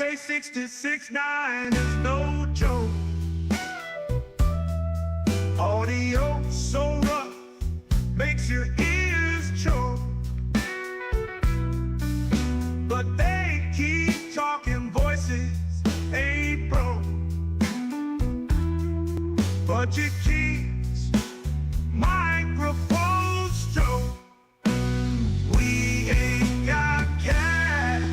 Ep16 is no joke. Audio so rough, makes your ears choke. But they keep talking, voices ain't broke. Budget keeps microphones stroke. We ain't got cash,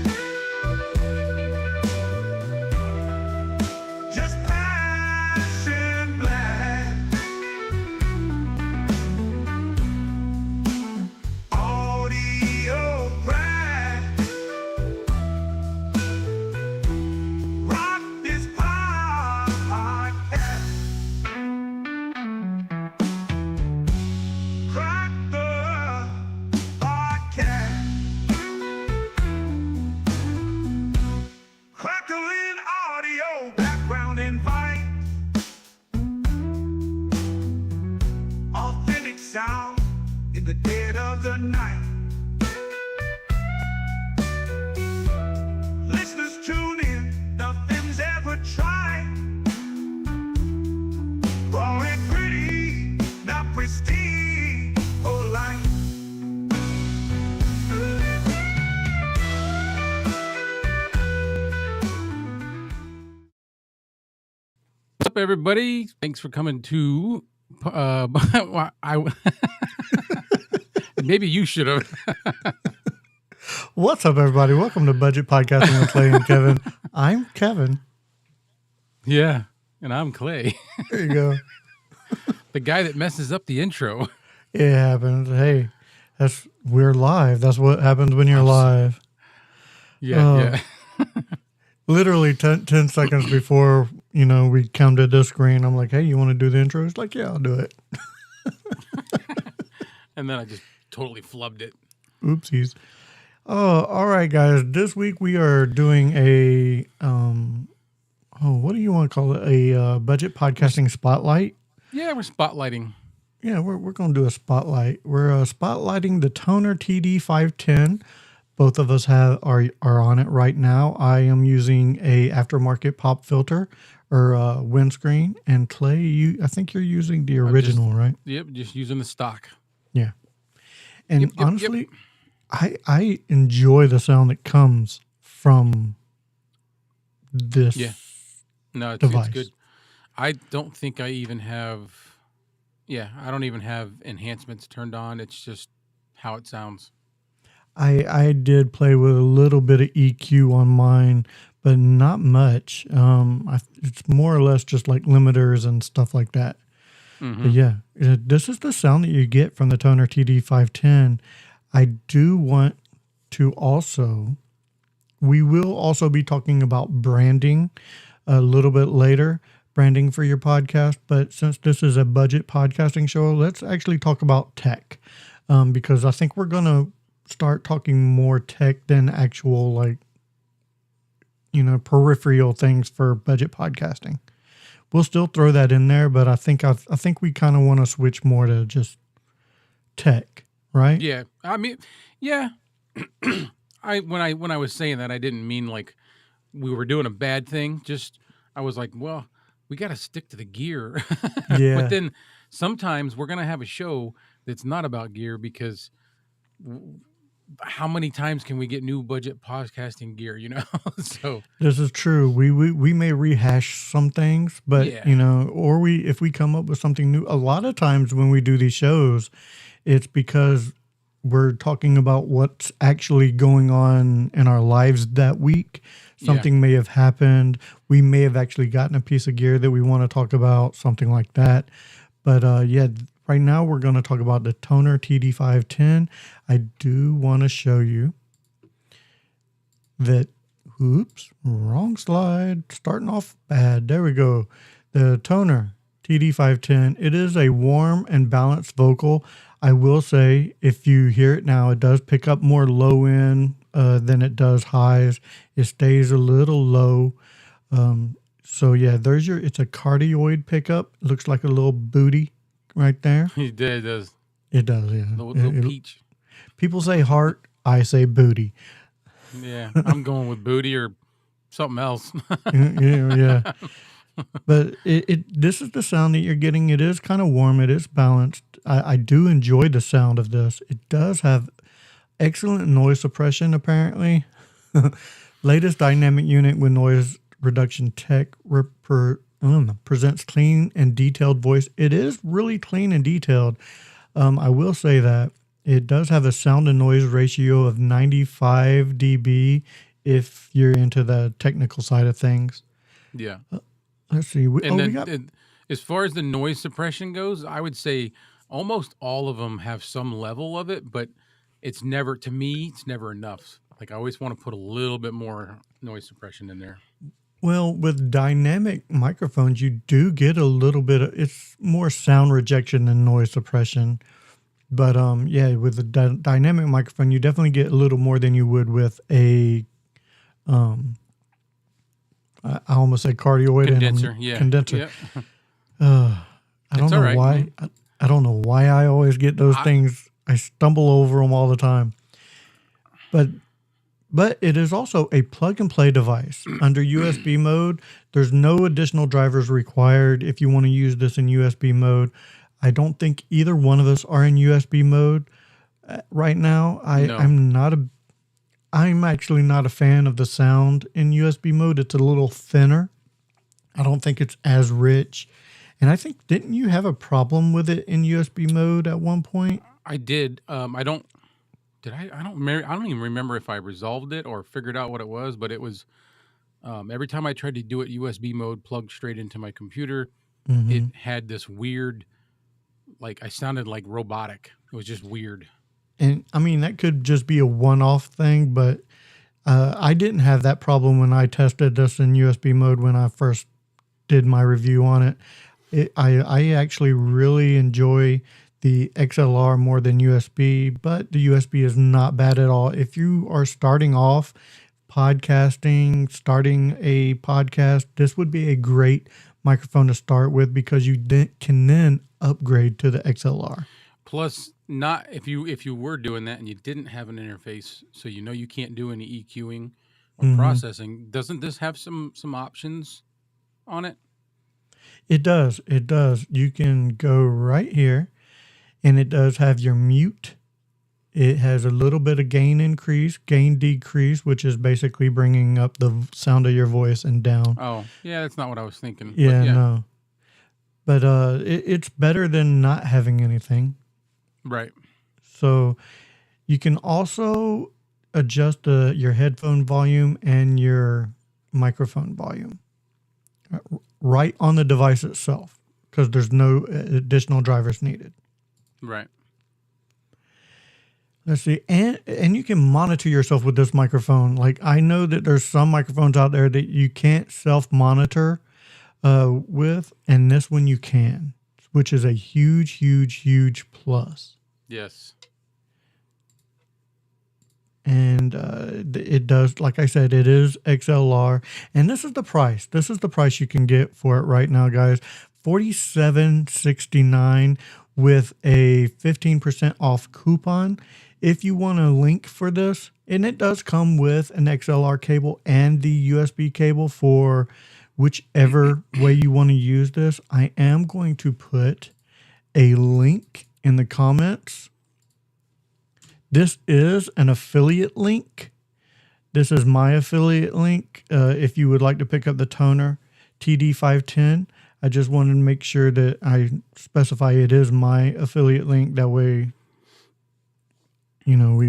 just passion black. Audio crack. Rock this podcast. Crack the podcast. Crackling audio, background invite. Authentic sound in the dead of the night. Listeners tune in, nothing's ever tried. Raw and pretty, not pristine or light. What's up, everybody? Thanks for coming to. Maybe you should have. What's up, everybody? Welcome to Budget Podcasting with Clay and Kevin. I'm Kevin. Yeah, and I'm Clay, There you go. the guy that messes up the intro. It happens. Hey, we're live. That's what happens when you're live. Yeah. Literally 10 seconds before, we come to this screen, I'm like, hey, you want to do the intro? It's like, yeah, I'll do it. And then I just totally flubbed it. Oopsies. Oh, all right, guys. This week we are doing a, what do you want to call it? A budget podcasting spotlight. Yeah, we're spotlighting. Yeah, we're going to do a spotlight. We're spotlighting the Toner TD510. Both of us are on it right now. I am using a aftermarket pop filter or windscreen, and Clay, I think you're using the original, right? Yep, just using the stock. Yeah. And Yep. honestly, I enjoy the sound that comes from this No, it's device. good. I don't think I even have. Yeah, I don't even have enhancements turned on. It's just how it sounds. I did play with a little bit of EQ on mine, but not much. It's more or less just like limiters and stuff like that. Mm-hmm. But yeah, this is the sound that you get from the Toner TD510. I do want to we will also be talking about branding a little bit later, branding for your podcast. But since this is a budget podcasting show, let's actually talk about tech, because I think we're going to start talking more tech than actual, peripheral things for budget podcasting. We'll still throw that in there, but I think we kind of want to switch more to just tech, right? Yeah, I mean, yeah. When I was saying that, I didn't mean like we were doing a bad thing. Just I was like, well, we got to stick to the gear. Yeah. But then sometimes we're gonna have a show that's not about gear because how many times can we get new budget podcasting gear? So This is true. We may rehash some things, but Yeah. or if we come up with something new. A lot of times when we do these shows, it's because we're talking about what's actually going on in our lives that week. Something may have happened. We may have actually gotten a piece of gear that we want to talk about, something like that. But right now we're going to talk about the Toner TD510. I do want to show you that, oops, wrong slide, starting off bad. There we go. The Toner TD510, it is a warm and balanced vocal. I will say, if you hear it now, it does pick up more low end than it does highs. It stays a little low. So yeah, it's a cardioid pickup. It looks like a little booty right there. it does. It does, yeah. Little peach. People say heart, I say booty. Yeah, I'm going with booty or something else. Yeah. But this is the sound that you're getting. It is kind of warm. It is balanced. I do enjoy the sound of this. It does have excellent noise suppression, apparently. Latest dynamic unit with noise reduction tech presents clean and detailed voice. It is really clean and detailed. I will say that it does have a sound and noise ratio of 95 dB if you're into the technical side of things. Yeah. Let's see. We And got as far as the noise suppression goes, I would say almost all of them have some level of it, but it's never, to me, it's never enough. Like I always want to put a little bit more noise suppression in there. Well, with dynamic microphones, you do get a little bit of, it's more sound rejection than noise suppression. But yeah, with the dynamic microphone, you definitely get a little more than you would with a I almost said cardioid Condenser, and yeah. condenser. Yep. I don't It's know all right. why. I don't know why I always get those things. I stumble over them all the time. But it is also a plug and play device. Under USB mode, there's no additional drivers required if you want to use this in USB mode. I don't think either one of us are in USB mode right now. No. I'm actually not a fan of the sound in USB mode. It's a little thinner. I don't think it's as rich. And I think, didn't you have a problem with it in USB mode at one point? I did. I don't even remember if I resolved it or figured out what it was, but it was every time I tried to do it USB mode, plugged straight into my computer, it had this weird, like I sounded like robotic. It was just weird. And I mean, that could just be a one-off thing, but I didn't have that problem when I tested this in USB mode when I first did my review on it. I actually really enjoy the XLR more than USB, but the USB is not bad at all. If you are starting off podcasting, starting a podcast, this would be a great microphone to start with because you can then upgrade to the XLR. Plus, not if you were doing that and you didn't have an interface, so you know you can't do any EQing or processing. Doesn't this have some options on it? It does. It does. You can go right here, and it does have your mute. It has a little bit of gain increase, gain decrease, which is basically bringing up the sound of your voice and down. Oh, yeah, that's not what I was thinking. Yeah, no. But it's better than not having anything. Right. So you can also adjust your headphone volume and your microphone volume right on the device itself because there's no additional drivers needed. Right. Let's see. And you can monitor yourself with this microphone. Like I know that there's some microphones out there that you can't self-monitor with, and this one you can, which is a huge, huge, huge plus. Yes. And it does, like I said, it is XLR. And this is the price. This is the price you can get for it right now, guys. $47.69 with a 15% off coupon. If you want a link for this, and it does come with an XLR cable and the USB cable for whichever way you want to use this, I am going to put a link in the comments. This is an affiliate link. This is my affiliate link. If you would like to pick up the toner TD510, I just wanted to make sure that I specify it is my affiliate link. That way, you know,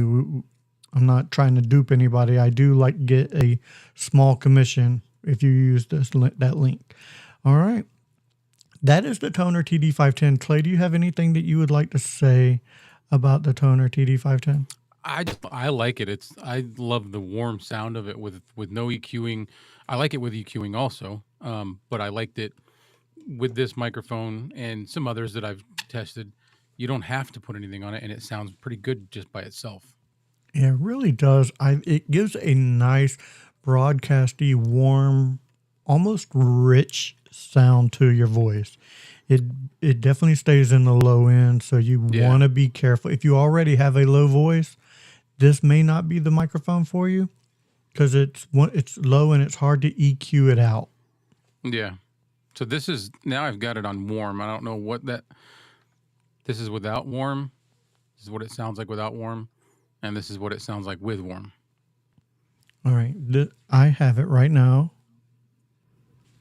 I'm not trying to dupe anybody. I do like get a small commission if you use that link. All right. That is the toner TD510. Clay, do you have anything that you would like to say about the toner TD510? I like it. I love the warm sound of it with no EQing. I like it with EQing also, but I liked it with this microphone and some others that I've tested. You don't have to put anything on it, and it sounds pretty good just by itself. Yeah, it really does. It gives a nice broadcasty, warm, almost rich sound to your voice. It definitely stays in the low end, so you want to be careful. If you already have a low voice, this may not be the microphone for you. because it's low and it's hard to EQ it out. Yeah. So this is, now I've got it on warm. I don't know what that, this is without warm. This is what it sounds like without warm. And this is what it sounds like with warm. All right. I have it right now.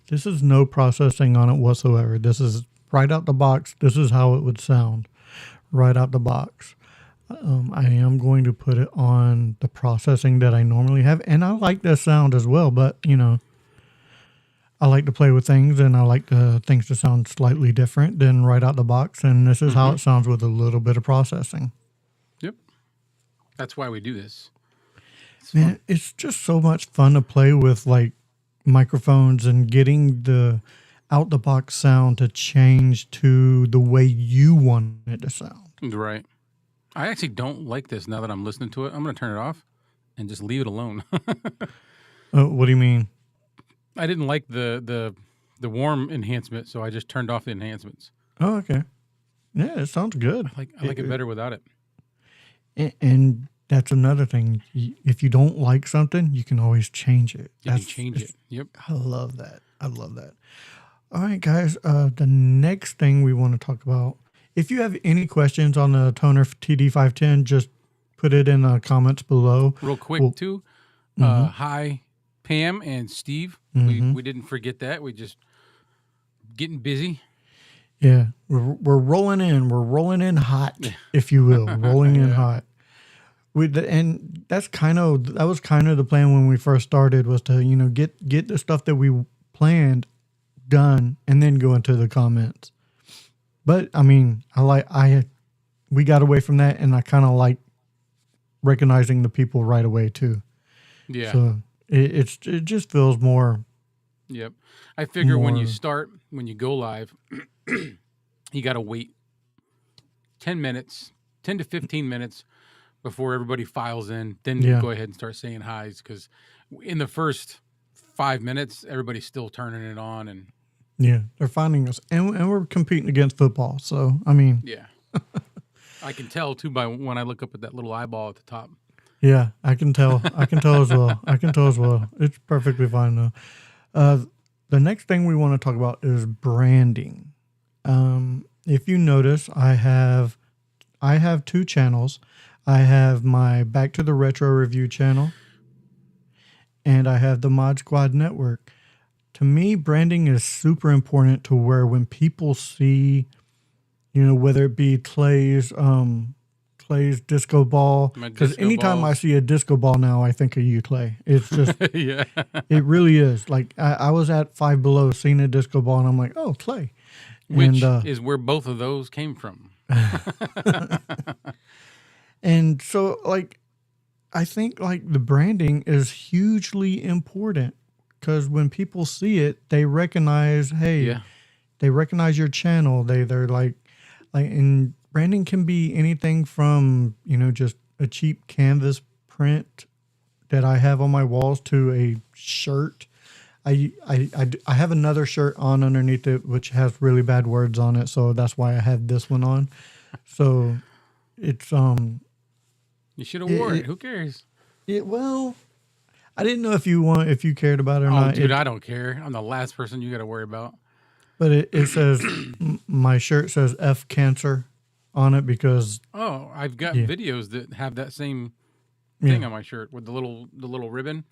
This is no processing on it whatsoever. This is right out the box. This is how it would sound right out the box. I am going to put it on the processing that I normally have. And I like this sound as well, but, I like to play with things, and I like things to sound slightly different than right out the box. And this is how it sounds with a little bit of processing. Yep. That's why we do this. Man, it's just so much fun to play with, like, microphones and getting the out the box sound to change to the way you want it to sound. Right. I actually don't like this now that I'm listening to it. I'm going to turn it off and just leave it alone. What do you mean? I didn't like the warm enhancement, so I just turned off the enhancements. Oh, okay. Yeah, it sounds good. I like it better without it. And that's another thing. If you don't like something, you can always change it. You can change it. Yep. I love that. I love that. All right, guys. The next thing we want to talk about, if you have any questions on the Toner TD510, just put it in the comments below. Real quick, too. Hi, Pam and Steve. We didn't forget that. We just getting busy. Yeah, we're rolling in. We're rolling in hot, if you will. Rolling in hot. And that was kind of the plan when we first started, was to get the stuff that we planned done and then go into the comments. But I mean, we got away from that, and I kind of like recognizing the people right away too. Yeah. So it just feels more. Yep. I figure when you go live, you got to wait 10 to 15 minutes before everybody files in. Then you go ahead and start saying hi's, because in the first 5 minutes, everybody's still turning it on. And yeah, they're finding us. And we're competing against football. So, I mean. Yeah. I can tell, too, by when I look up at that little eyeball at the top. Yeah, I can tell. I can tell as well. It's perfectly fine, though. The next thing we want to talk about is branding. If you notice, I have 2 channels. I have my Back to the Retro Review channel, and I have the Mod Squad Network. To me, branding is super important, to where when people see, whether it be Clay's disco ball, because anytime I see a disco ball now, I think of you, Clay. It's just, Yeah. it really is. Like, I was at Five Below seeing a disco ball, and I'm like, oh, Clay. Which is where both of those came from. And so, like, I think, like, the branding is hugely important, because when people see it, they recognize, they recognize your channel. They're like, and branding can be anything from, just a cheap canvas print that I have on my walls to a shirt. I have another shirt on underneath it, which has really bad words on it. So that's why I have this one on. So it's, You should have wore it. Who cares? Well, I didn't know if you cared about it or not. Dude, I don't care. I'm the last person you got to worry about. But it says, my shirt says F Cancer on it, because I've got videos that have that same thing on my shirt with the little ribbon.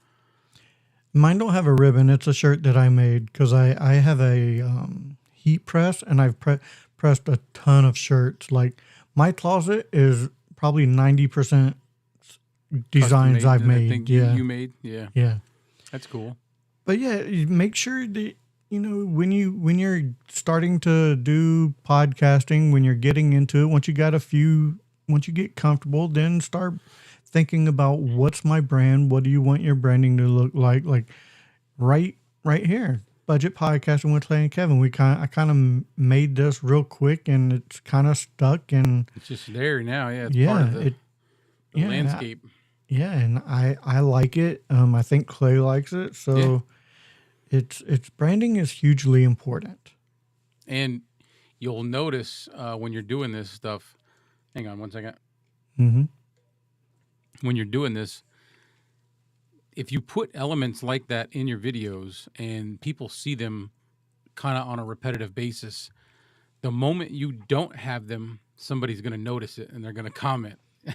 Mine don't have a ribbon. It's a shirt that I made because I have a heat press, and I've pressed a ton of shirts. Like, my closet is probably 90% designs I've made. You made. Yeah. That's cool. But yeah, you make sure that when you're starting to do podcasting, when you're getting into it, once you get comfortable, then start thinking about, what's my brand? What do you want your branding to look like? Like, right here, Budget Podcasting with Clay and Kevin. I kind of made this real quick, and it's kind of stuck, and it's just there now. Yeah, it's part of the landscape. And I like it. I think Clay likes it. So it's branding is hugely important. And you'll notice when you're doing this stuff. Hang on one second. Mm-hmm. When you're doing this, if you put elements like that in your videos and people see them kind of on a repetitive basis, the moment you don't have them, somebody's going to notice it and they're going to comment. They're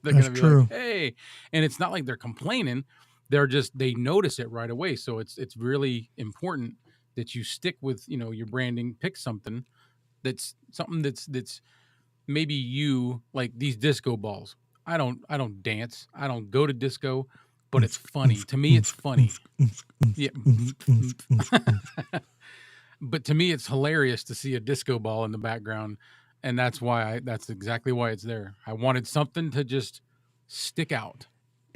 going That's to be like, true. "Hey," and it's not like they're complaining; they notice it right away. So it's really important that you stick with your branding. Pick something that's maybe you like these disco balls. I don't dance. I don't go to disco, but it's funny to me. It's funny. Yeah. But to me, it's hilarious to see a disco ball in the background, and that's exactly why it's there. I wanted something to just stick out.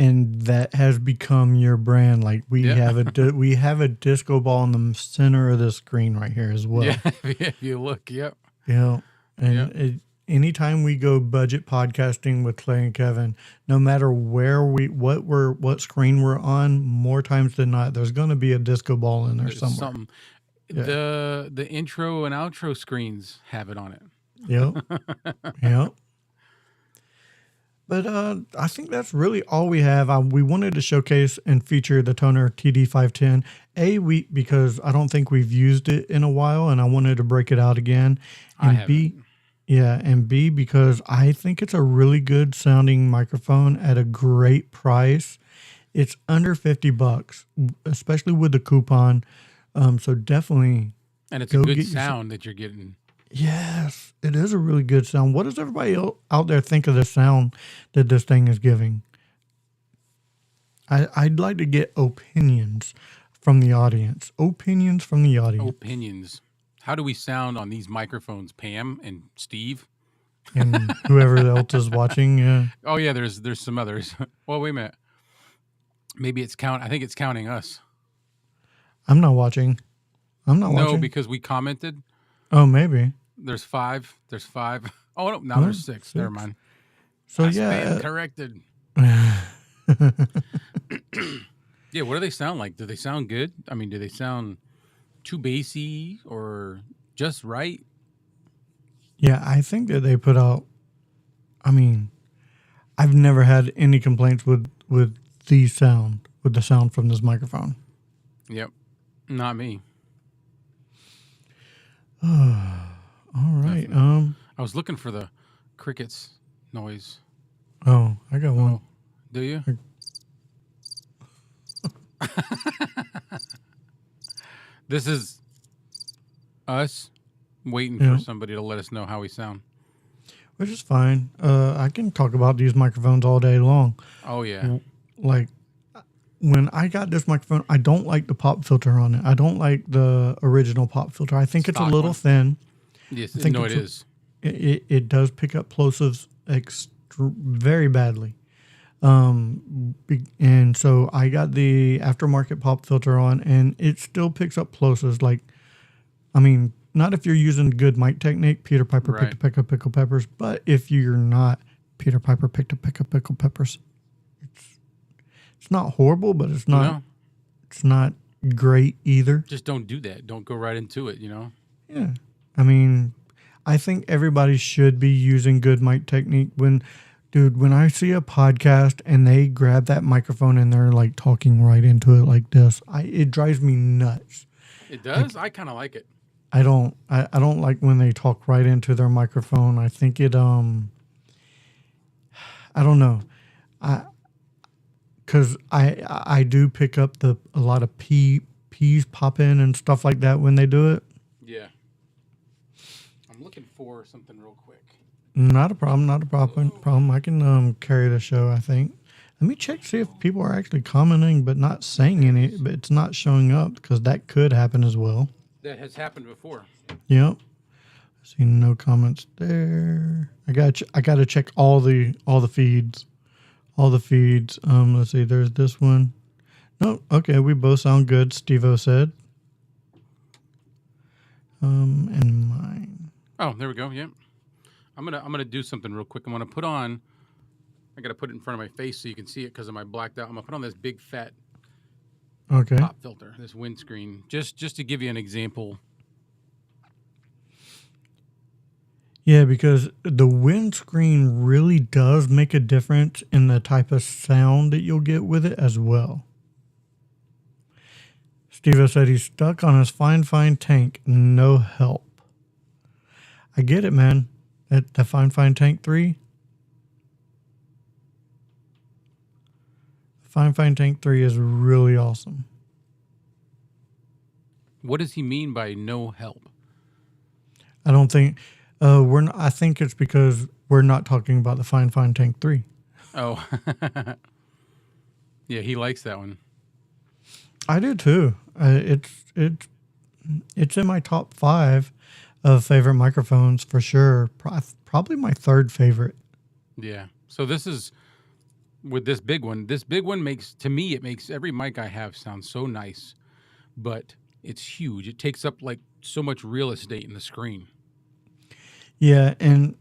And that has become your brand. Like we Yeah, have we have a disco ball in the center of the screen right here as yeah. well. If you look, yep, Yeah, yep. and anytime we go budget podcasting with Clay and Kevin, no matter what screen we're on, more times than not, there's going to be a disco ball in there There's somewhere. something. Yeah. The intro and outro screens have it on it. Yep. Yep. But I think that's really all we have. We wanted to showcase and feature the toner TD510. Because I don't think we've used it in a while, and I wanted to break it out again. I And haven't. and B, because I think it's a really good sounding microphone at a great price. It's under $50, especially with the coupon. So definitely And it's a go good get yourself. sound that you're getting. Yes, it is a really good sound. What does everybody out there think of the sound that this thing is giving? I'd like to get opinions from the audience. Opinions from the audience. Opinions. How do we sound on these microphones, Pam and Steve? And whoever else is watching. Yeah. Oh yeah, there's some others. Well, wait a minute. Maybe it's count. I think it's counting us. I'm not watching. No, watching. because we commented. Oh, maybe. There's 5. There's 5. Oh no, now Oh, there's 6. Never 6. mind. So I yeah. stand corrected. Yeah, what do they sound like? Do they sound good? I mean, do they sound too bassy or just right? Yeah, I think that they put out. I mean, I've never had any complaints with the sound from this microphone. Yep, not me. All right. Definitely. I was looking for the crickets noise. Oh, I got one. Oh, do you? This is us waiting Yeah. for somebody to let us know how we sound. Which is fine. I can talk about these microphones all day long. Oh yeah, Like when I got this microphone, I don't like the pop filter on it. I don't like the original pop filter. I think it's a Stock little one. thin. yes, think no, it it's- is. It does pick up plosives very badly. And so I got the aftermarket pop filter on, and it still picks up plosives. Like, I mean, not if you're using good mic technique, Peter Piper picked a Right. peck of pickle peppers, but if you're not, Peter Piper picked a peck of pickle peppers. It's not horrible, but No, it's not great either. just don't do that. Don't go right into it. Yeah. I mean, I think everybody should be using good mic technique. When I see a podcast and they grab that microphone and they're like talking right into it like this, it drives me nuts. It does. I kind of like it. I don't like when they talk right into their microphone. I think it I don't know. Cuz I do pick up a lot of peas pop in and stuff like that when they do it. Yeah. I'm looking for something real quick. Not a problem. I can carry the show, I think. Let me check, see if people are actually commenting but not saying any, but it's not showing up, because that could happen as well. That has happened before. Yep. See no comments there. I gotta check all the feeds. All the feeds. Let's see, there's this one. No, okay, we both sound good, Steve-O said. And mine. Oh, there we go. Yep. I'm gonna do something real quick. I'm gonna put on. I gotta put it in front of my face so you can see it because of my blacked out. I'm gonna put on this big fat Okay. pop filter, this windscreen, just to give you an example. Yeah, because the windscreen really does make a difference in the type of sound that you'll get with it as well. Steve said he's stuck on his fine tank. No help. I get it, man. That fine tank 3. Fine tank 3 is really awesome. What does he mean by no help? I don't think we're not, I think it's because we're not talking about the fine tank 3. Oh, yeah, he likes that one. I do too. It's in my top 5 of favorite microphones for sure. Probably my 3rd favorite. Yeah. So this is with this big one. This big one makes, to me, it makes every mic I have sound so nice, but it's huge. It takes up like so much real estate in the screen. Yeah, and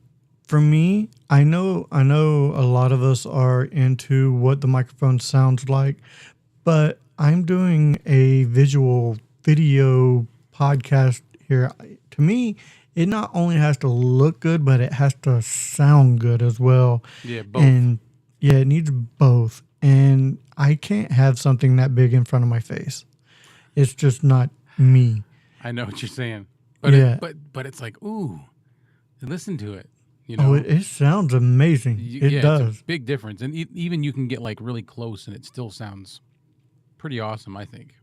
for me, I know a lot of us are into what the microphone sounds like, but I'm doing a video podcast here. To me, it not only has to look good, but it has to sound good as well. Yeah, both. And yeah, it needs both. And I can't have something that big in front of my face. It's just not me. I know what you're saying, but Yeah. but it's like, ooh, listen to it. You Oh, know, it sounds amazing. It yeah, does. it's a big difference, and even you can get like really close, and it still sounds pretty awesome, I think.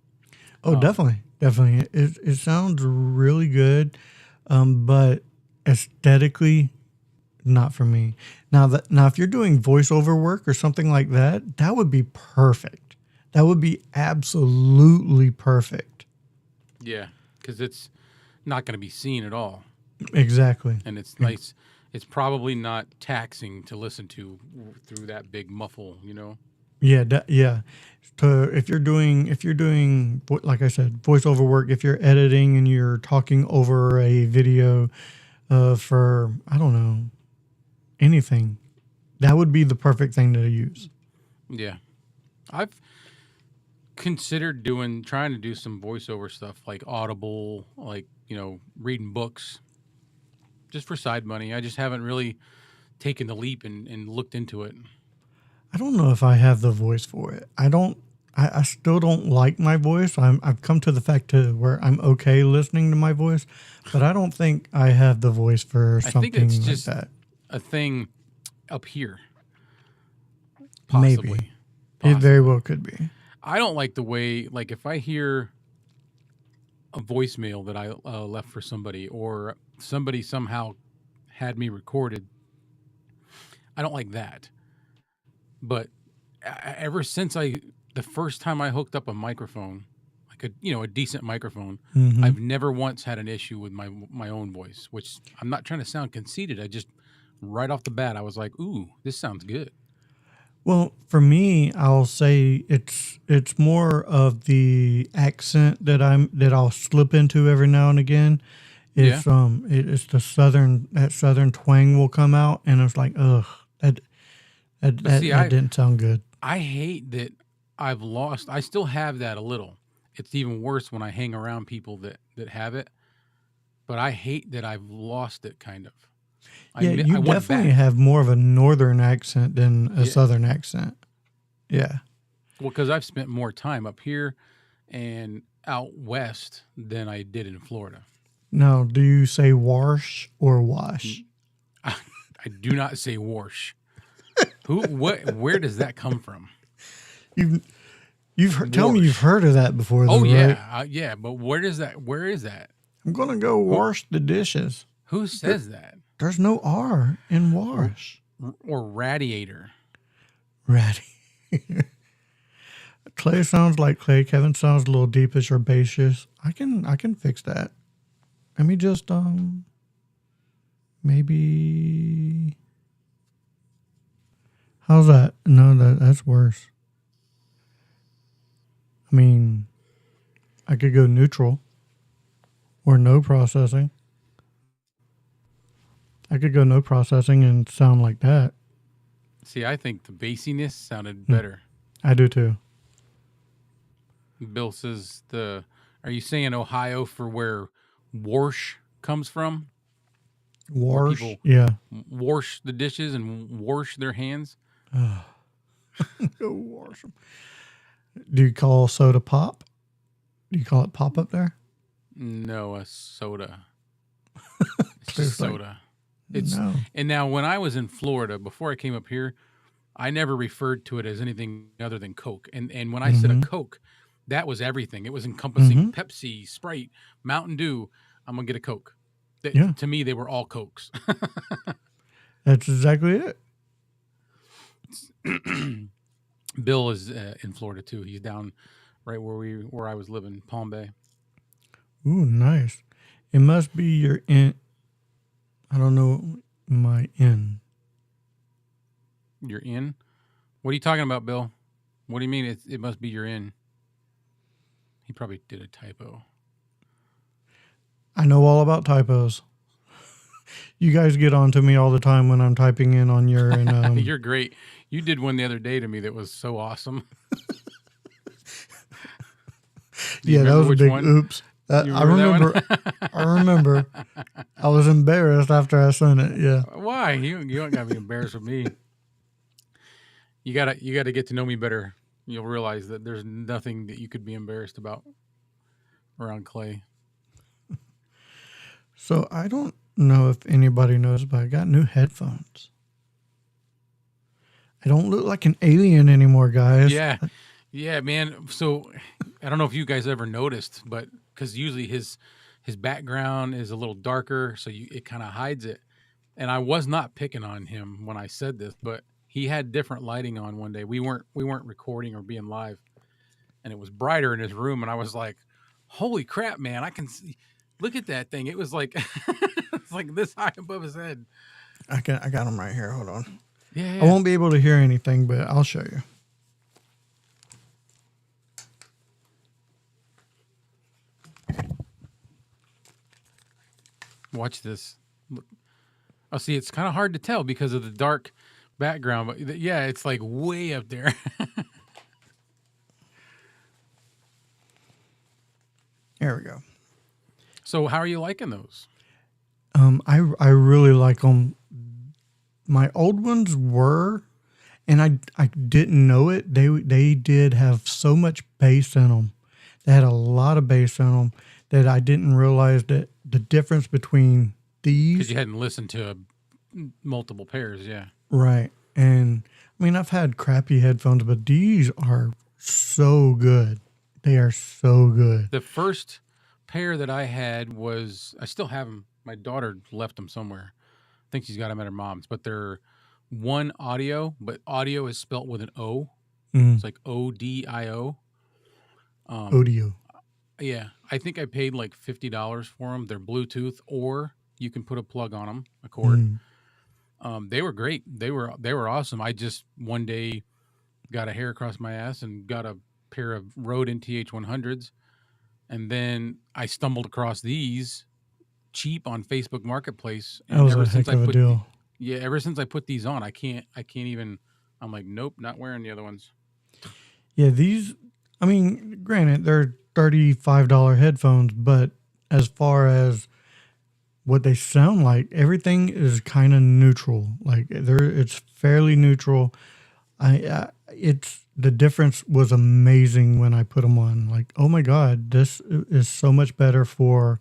Oh, definitely. It sounds really good, but aesthetically, not for me. Now if you're doing voiceover work or something like that, that would be perfect. That would be absolutely perfect. Yeah, because it's not going to be seen at all, Exactly. and it's nice. It's probably not taxing to listen to through that big muffle, you know. Yeah, yeah. So if you're doing like I said, voiceover work, if you're editing and you're talking over a video for I don't know anything, that would be the perfect thing to use. Yeah, I've considered trying to do some voiceover stuff like Audible, like, you know, reading books just for side money. I just haven't really taken the leap and looked into it. I don't know if I have the voice for it. I still don't like my voice. I've come to the fact to where I'm okay listening to my voice, but I don't think I have the voice for I something think it's like just that. a thing up here, possibly. Maybe. It very well could be. I don't like the way, like, if I hear a voicemail that I left for somebody, or somebody somehow had me recorded, I don't like that. But ever since the first time I hooked up a microphone, like a decent microphone, Mm-hmm. I've never once had an issue with my own voice, which I'm not trying to sound conceited. I just, right off the bat, I was like, ooh, this sounds good. Well, for me, I'll say it's more of the accent that I'll slip into every now and again. It's it's the southern twang will come out, and it's like, ugh, that didn't sound good. I hate that I still have that a little. It's even worse when I hang around people that have it, but I hate that I've lost it, kind of. Yeah, you I want it definitely back. have more of a northern accent than a southern accent. Yeah. Well, because I've spent more time up here and out west than I did in Florida. Now, do you say wash or wash? I do not say wash. Where does that come from? You've heard, tell me you've heard of that before. Though, Oh yeah, right? yeah. But where is that? I'm gonna go wash the dishes. Who says that? There's no R in wash. Or radiator. Ratty. Clay sounds like Clay. Kevin sounds a little deepish or bassish. I can fix that. Let me just maybe. How's that? No, that's worse. I mean, I could go neutral or no processing. I could go no processing and sound like that. See, I think the bassiness sounded better. I do too. Bill says are you saying Ohio for where wash comes from? where Wash. people Yeah. wash the dishes and wash their hands. Go wash them. Do you call soda pop? Do you call it pop up there? No, a soda. It's There's just like- soda. It's No. And now when I was in Florida, before I came up here, I never referred to it as anything other than Coke. And when I said a Coke, that was everything. It was encompassing Pepsi, Sprite, Mountain Dew. I'm gonna get a Coke. Yeah. To me, they were all Cokes. That's exactly it. Bill is in Florida too. He's down right where I was living, Palm Bay. Ooh, nice. It must be your in. I don't know my in. You're in? What are you talking about, Bill? What do you mean it must be you're in? He probably did a typo. I know all about typos. You guys get on to me all the time when I'm typing in on your and You're great. You did one the other day to me that was so awesome. yeah, that was a which big one? oops. You I remember that remember. I remember. I was embarrassed after I sent it. Yeah. Why? You don't gotta be embarrassed with me. You gotta get to know me better. You'll realize that there's nothing that you could be embarrassed about around Clay. So I don't know if anybody knows, but I got new headphones. I don't look like an alien anymore, guys. Yeah, man. So I don't know if you guys ever noticed, but because usually his background is a little darker, so it kind of hides it. And I was not picking on him when I said this, but he had different lighting on one day. We weren't recording or being live, and it was brighter in his room. And I was like, "Holy crap, man! I can see. Look at that thing. It was like it's like this high above his head." I got them right here. Hold on. Yeah. I won't be able to hear anything, but I'll show you. Watch this. Look. Oh, see, it's kind of hard to tell because of the dark background, but yeah, it's like way up there. There we go. So, how are you liking those? I really like them. My old ones were, and I didn't know it. They did have so much bass in them. They had a lot of bass in them that I didn't realize that the difference between these. Because you hadn't listened to multiple pairs, yeah. Right. And I mean, I've had crappy headphones, but these are so good. They are so good. The first pair that I had I still have them. My daughter left them somewhere. I think she's got them at her mom's, but they're One Audio, but audio is spelt with an O. It's like ODIO. Audio. Yeah, I think I paid like $50 for them. They're Bluetooth, or you can put a plug on them, a cord. They were great. They were awesome. I just one day got a hair across my ass and got a pair of Rode NTH100s, and then I stumbled across these cheap on Facebook Marketplace. And That was a heck of a deal. Ever since I put these on, I can't even. I'm like, nope, not wearing the other ones. Yeah, these, I mean, granted, they're $35 headphones, but as far as what they sound like, everything is kind of neutral. Like it's fairly neutral. It's the difference was amazing when I put them on. Like, oh my God, this is so much better for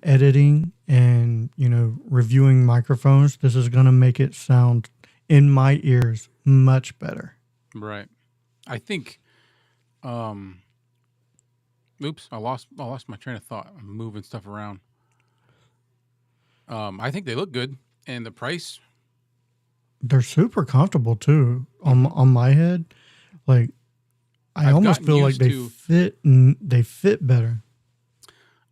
editing and reviewing microphones. This is gonna make it sound in my ears much better. Right. I think. Oops, I lost my train of thought. I'm moving stuff around. I think they look good, and the price. They're super comfortable too on my head. Like I I've almost gotten feel like used they fit better.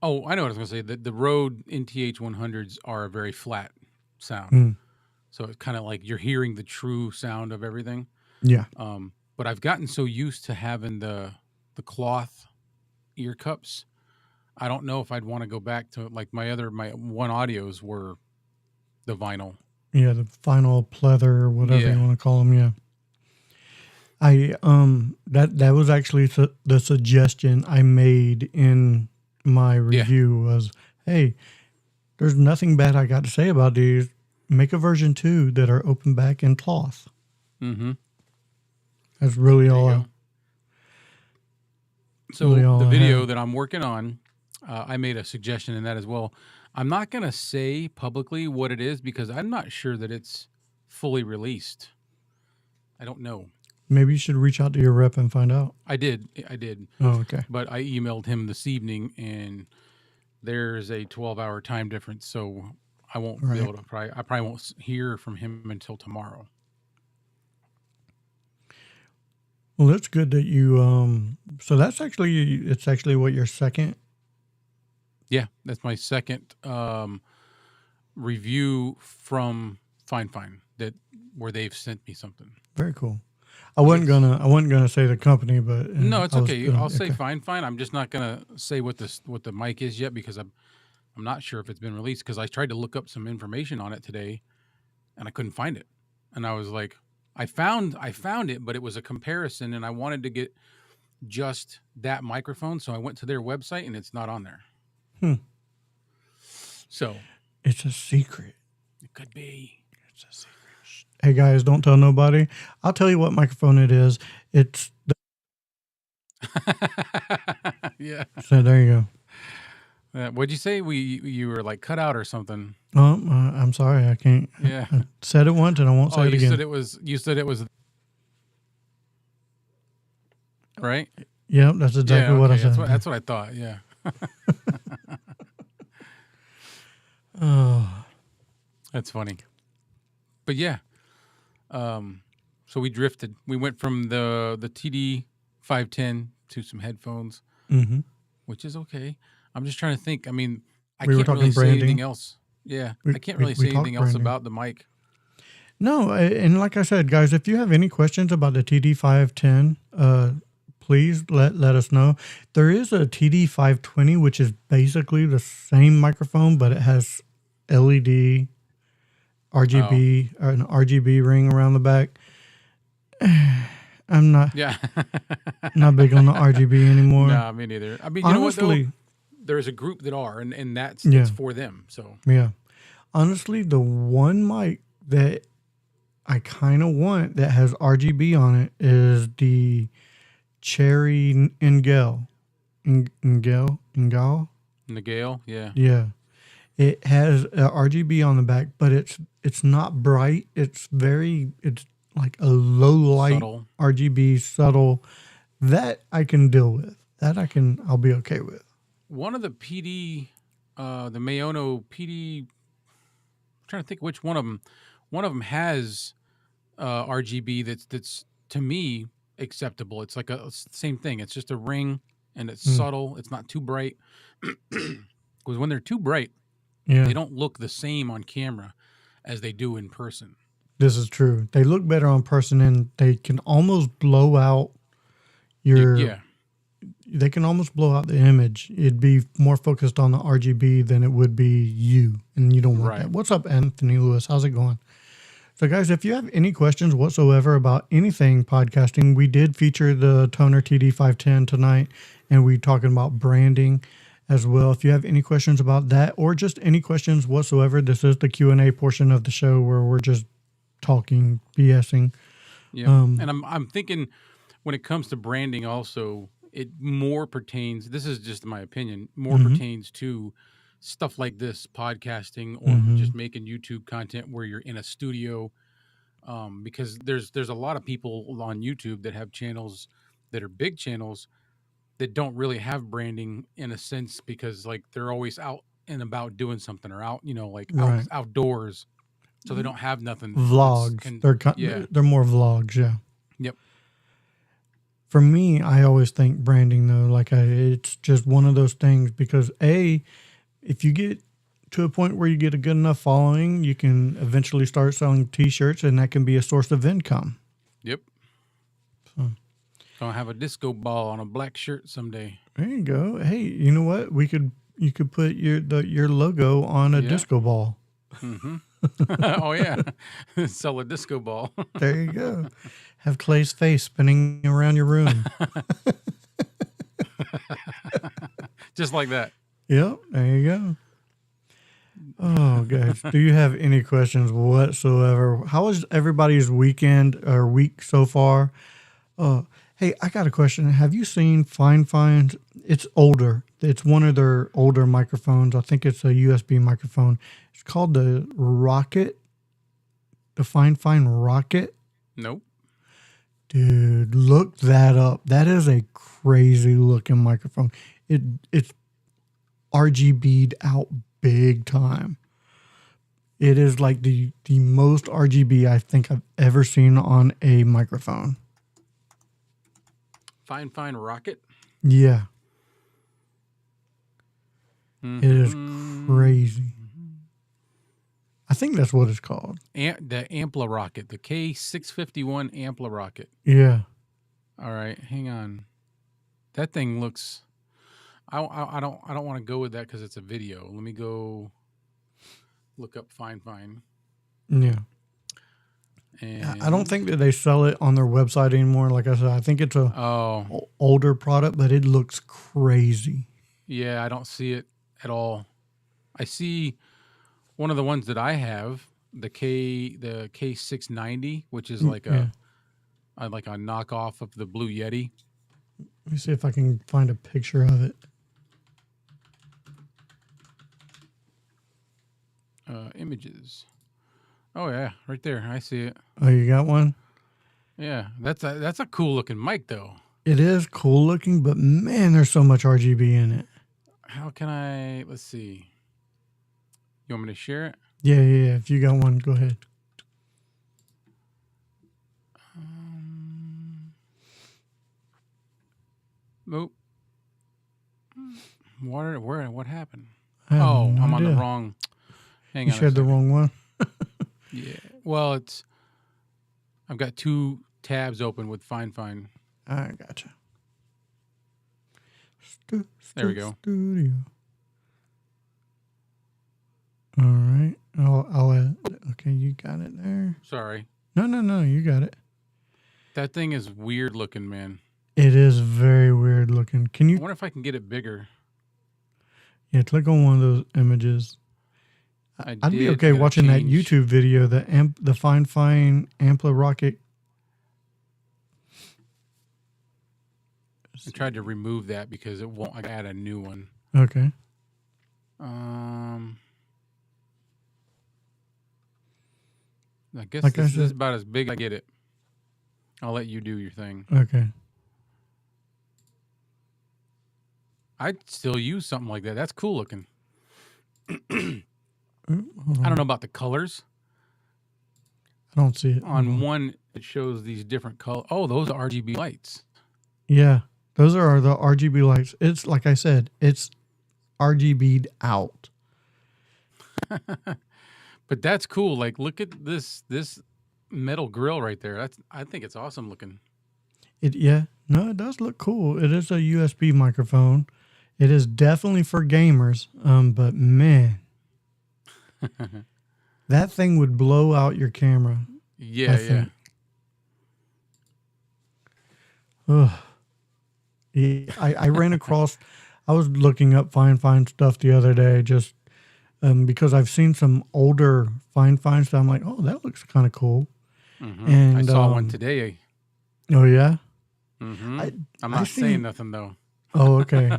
Oh, I know what I was going to say. The Rode NTH100s are a very flat sound. So it's kind of like you're hearing the true sound of everything. Yeah. But I've gotten so used to having the cloth ear cups. I don't know if I'd want to go back to like my One Audios were the vinyl. Yeah, the vinyl pleather or whatever you want to call them. Yeah. That was actually the suggestion I made in my review was, hey, There's nothing bad I got to say about these. Make a version 2 that are open back and cloth. Mm-hmm. That's really There you all. go. So Really all the I video have. that I'm working on, I made a suggestion in that as well. I'm not going to say publicly what it is because I'm not sure that it's fully released. I don't know. Maybe you should reach out to your rep and find out. I did. Oh, okay. But I emailed him this evening, and there's a 12-hour time difference, so I won't be able to. I probably won't hear from him until tomorrow. Well, that's good that you. So it's actually what, your second. Yeah, that's my second review from Fine that where they've sent me something. Very cool. I wasn't gonna say the company, but no, it's okay. I'll say Fine. I'm just not gonna say what the mic is yet because I'm not sure if it's been released because I tried to look up some information on it today, and I couldn't find it. And I was like, I found it, but it was a comparison, and I wanted to get just that microphone, so I went to their website, and it's not on there. So it's a secret. It could be. It's a secret. Hey guys, don't tell nobody. I'll tell you what microphone it is. It's yeah. So there you go. What'd you say? You were like cut out or something? I'm sorry, I can't. Yeah. I said it once and I won't say it again. You said it was. Right. Yep, that's exactly what I said. That's what I thought. Yeah. Oh, that's funny. But yeah. So we drifted. We went from the TD510 to some headphones, which is okay. I'm just trying to think. I mean, I can't really say anything else. Yeah, I can't really say anything else about the mic. No, and like I said, guys, if you have any questions about the TD510, please let us know. There is a TD520, which is basically the same microphone, but it has LED, RGB, or an RGB ring around the back. I'm not not big on the RGB anymore. Nah, me neither. I mean, honestly, you know what, though? There's a group that are, and that's it's for them. So yeah, honestly, the one mic that I kind of want that has RGB on it is the Cherry Ngale. Ngale? Yeah. Yeah. It has RGB on the back, but it's not bright. It's like a low light subtle. RGB subtle that I can deal with. I'll be okay with. One of the PD, the Mayono PD, I'm trying to think which one of them. One of them has RGB that's to me acceptable. It's like it's the same thing. It's just a ring and it's subtle. It's not too bright. Because when they're too bright, they don't look the same on camera as they do in person. This is true. They look better on person, and they can almost blow out they can almost blow out the image. It'd be more focused on the RGB than it would be you, and you don't want that. What's up, Anthony Lewis? How's it going? So, guys, if you have any questions whatsoever about anything podcasting, we did feature the Toner TD510 tonight, and we're talking about branding as well. If you have any questions about that or just any questions whatsoever, this is the Q&A portion of the show where we're just talking, BSing. Yeah, and I'm thinking when it comes to branding also, it more pertains, this is just my opinion, more pertains to stuff like this, podcasting or just making YouTube content where you're in a studio, because there's a lot of people on YouTube that have channels that are big channels that don't really have branding in a sense because like they're always out and about doing something or out, outdoors. So they don't have nothing. Vlogs. They're more vlogs. Yeah. Yep. For me, I always think branding though, it's just one of those things because if you get to a point where you get a good enough following, you can eventually start selling T-shirts, and that can be a source of income. Yep. So I'll have a disco ball on a black shirt someday. There you go. Hey, you know what? You could put your logo on a disco ball. Oh yeah, sell a disco ball. There you go. Have Clay's face spinning around your room. Just like that. Yep, there you go. Oh, guys, do you have any questions whatsoever? How was everybody's weekend or week so far? Hey, I got a question. Have you seen Fine Fine's? It's older. It's one of their older microphones. I think it's a USB microphone. It's called the Rocket, the Fine Fine Rocket. Nope. Dude, look that up. That is a crazy looking microphone. It's RGB'd out big time. It is like the most RGB I think I've ever seen on a microphone. Fine Rocket. Yeah. Mm-hmm. It is crazy. I think that's what it's called. The Ampla Rocket, the K651 Ampla Rocket. Yeah. All right, hang on. That thing looks. I don't want to go with that because it's a video. Let me go look up Fine. Yeah. And I don't think that they sell it on their website anymore. Like I said, I think it's a older product, but it looks crazy. Yeah, I don't see it at all. I see one of the ones that I have, the K690, which is like a knockoff of the Blue Yeti. Let me see if I can find a picture of it. Images. Oh yeah, right there. I see it. Oh, you got one? Yeah, that's a cool looking mic though. It is cool looking, but man, there's so much RGB in it. How can I? Let's see. You want me to share it? Yeah. If you got one, go ahead. Nope. What happened? I have no I'm on the idea. wrong. Hang You on. shared the wrong one. Yeah. Well, I've got two tabs open with Fine. I gotcha. There we go. Studio. All right. I'll add. Okay, you got it there. Sorry. No, you got it. That thing is weird looking, man. It is very weird looking. Can I you? wonder if I can get it bigger. Yeah, click on one of those images. I'd be okay gotta watching that change. YouTube video, the Fine Ampla Rocket. I tried to remove that because it won't. I add a new one. Okay. I guess Like I this is said- about as big as I get it. I'll let you do your thing. Okay. I'd still use something like that. That's cool looking. Hold I don't know about the colors. I don't see it. On one, it shows these different colors. Oh, those are RGB lights. Yeah, those are the RGB lights. It's like I said, it's RGB'd out. But that's cool. Like, look at this metal grill right there. I think it's awesome looking. It it does look cool. It is a USB microphone. It is definitely for gamers. But man, that thing would blow out your camera. Yeah. Ugh. Yeah, I ran across. I was looking up Fine stuff the other day, just because I've seen some older Fine that I'm like, oh, that looks kind of cool. Mm-hmm. And I saw one today. Oh yeah. Mm-hmm. I'm not saying nothing though. Oh, okay.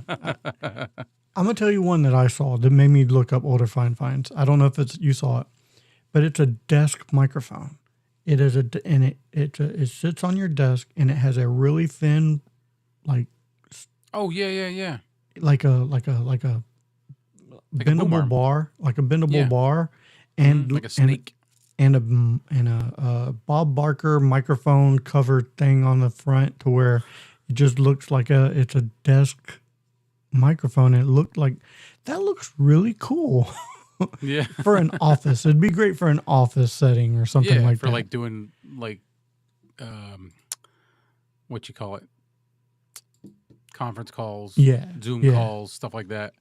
I'm gonna tell you one that I saw that made me look up older Fines. I don't know if you saw it, but it's a desk microphone. It is it sits on your desk and it has a really thin, like. Oh yeah. Like a bendable bar, like a bendable bar, and like a snake, and a Bob Barker microphone covered thing on the front, to where it just looks like it's a desk microphone. It looked like that looks really cool. Yeah, for an office, it'd be great for an office setting or something like for that. like doing like, what you call it, conference calls, Zoom calls, stuff like that.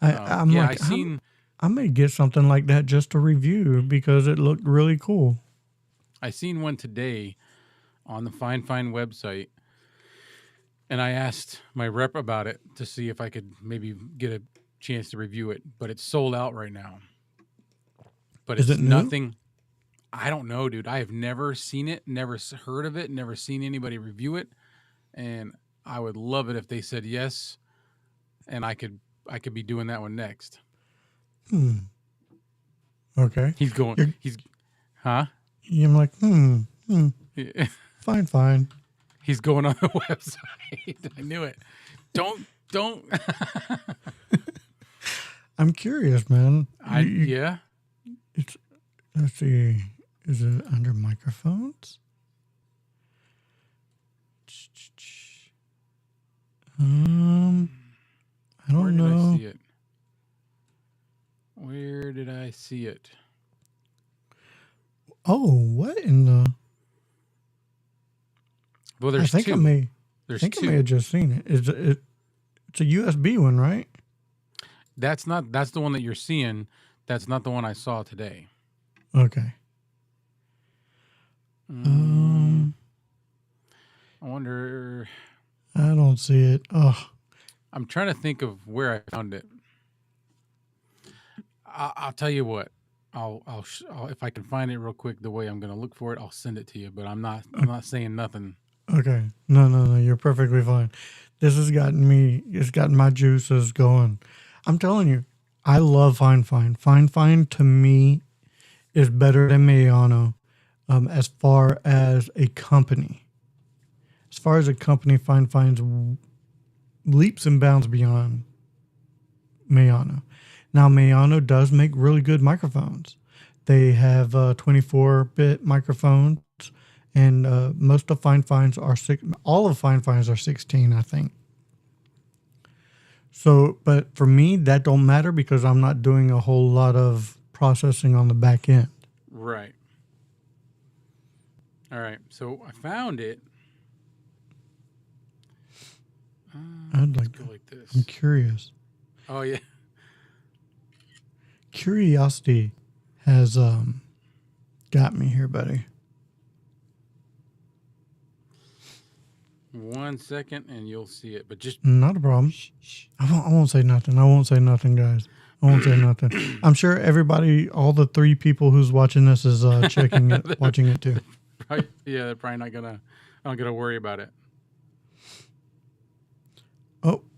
I may get something like that just to review because it looked really cool. I seen one today on the Fine website, and I asked my rep about it to see if I could maybe get chance to review it, but it's sold out right now. But Is it's it new? nothing. I don't know, dude. I have never seen it, never heard of it, never seen anybody review it, and I would love it if they said yes, and I could be doing that one next. Okay. He's going. You're- He's, huh? I'm like, Yeah. fine. He's going on the website. I knew it. Don't. I'm curious, man. Yeah. It's, let's see. Is it under microphones? I don't know. Did I see it? Where did I see it? Oh, what in the? Well, there's I think two. I may Two. have just seen it. It's a USB one, right? That's the one that you're seeing. That's not the one I saw today. Okay. I wonder. I don't see it. Oh, I'm trying to think of where I found it. I'll tell you what. I'll if I can find it real quick, the way I'm going to look for it, I'll send it to you. But I'm not saying nothing. okay. No. You're perfectly fine. This has gotten me. It's gotten my juices going. I'm telling you, I love Fine Fine. Fine Fine to me is better than Mayano, as far as a company. As far as a company, Fine Fine's leaps and bounds beyond Mayano. Now, Mayano does make really good microphones. They have 24-bit microphones, and most of Fine Fines are all of Fine Fines are 16, I think. So, but for me, that don't matter because I'm not doing a whole lot of processing on the back end. Right. All right. So I found it. I'd like Go like this. I'm curious. Oh yeah. Curiosity has got me here, buddy. 1 second and you'll see it. But just Not a problem. I won't say nothing. I won't say nothing, guys. I won't say nothing. I'm sure everybody, all the 3 people who's watching this is checking it, watching it too. yeah, they're probably not gonna worry about it.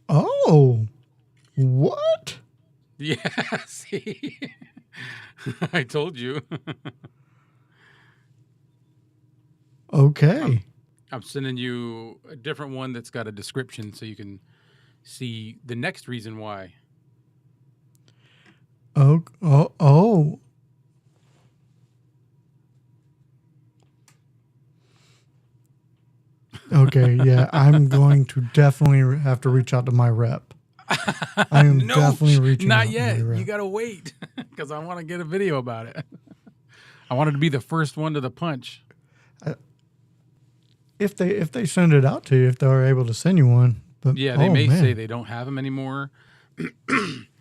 Oh, what? Yeah, see, I told you. Okay. I'm sending you a different one that's got a description so you can see the next reason why. Oh. Okay, yeah, I'm going to definitely have to reach out to my rep. I am definitely reaching out not to yet. my rep. You gotta wait because I want to get a video about it. I wanted to be the first one to the punch. If they send it out to you, if they're able to send you one. But Yeah, they may say they don't have them anymore.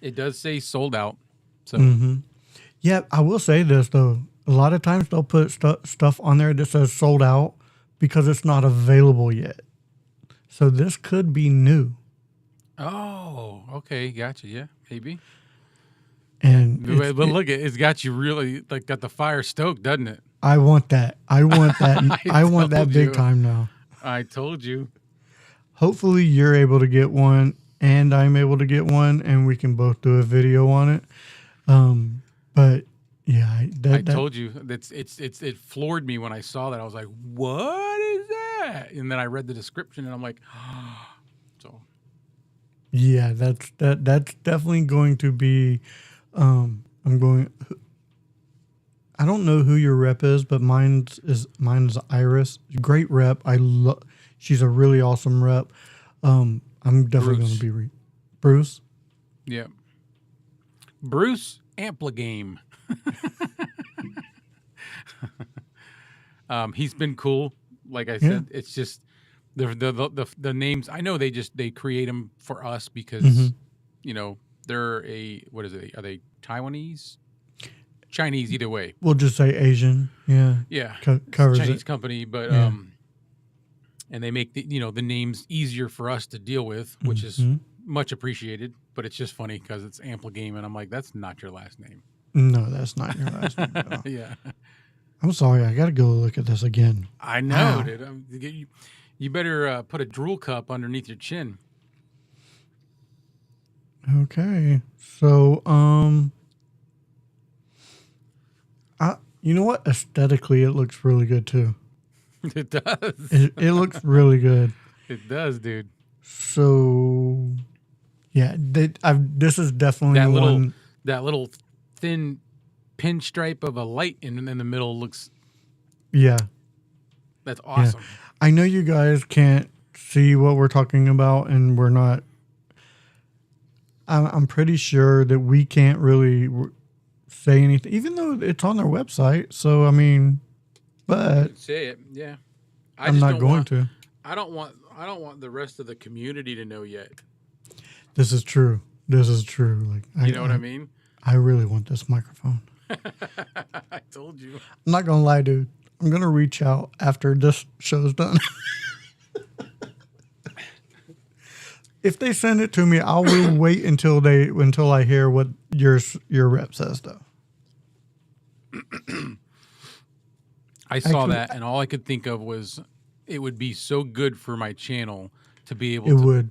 It does say sold out. So Yeah, I will say this though. A lot of times they'll put stuff on there that says sold out because it's not available yet. So this could be new. Oh, okay, gotcha. Yeah, maybe. And But look, it's got you really got the fire stoked, doesn't it? I want that. I want that. I want that told big you. time now. I told you. Hopefully you're able to get one and I'm able to get one and we can both do a video on it. But yeah, I told you it floored me when I saw that. I was like, "What is that?" And then I read the description and I'm like, so yeah, that's definitely going to be. I don't know who your rep is, but mine is Iris. Great rep. She's a really awesome rep. I'm definitely going to be Bruce. Yeah, Bruce Ampligame. He's been cool. Like I said, it's just the names. I know they create them for us because they're what is it? Are they Taiwanese? Chinese, either way. We'll just say Asian. Yeah. Yeah. Covers Chinese it. company, but Yeah. and they make the names easier for us to deal with, which is much appreciated, but it's just funny because it's Ample Game, and I'm like, that's not your last name. No, that's not your last name. No. Yeah, I'm sorry. I got to go look at this again. I know, Wow. dude. You better put a drool cup underneath your chin. Okay. So, you know what? Aesthetically, it looks really good too. It does. It looks really good. It does, dude. So, yeah, this is definitely That little thin pinstripe of a light in the middle looks. Yeah. That's awesome. Yeah. I know you guys can't see what we're talking about, and we're not. I'm pretty sure that we can't really say anything, even though it's on their website. So, I mean, but Say it, yeah. I'm not going to. I don't want the rest of the community to know yet. This is true. Like, You know what I mean? I really want this microphone. I told you. I'm not gonna lie, dude. I'm gonna reach out after this show's done. If they send it to me, I will wait until I hear what your rep says, though. I saw that, and all I could think of was it would be so good for my channel to be able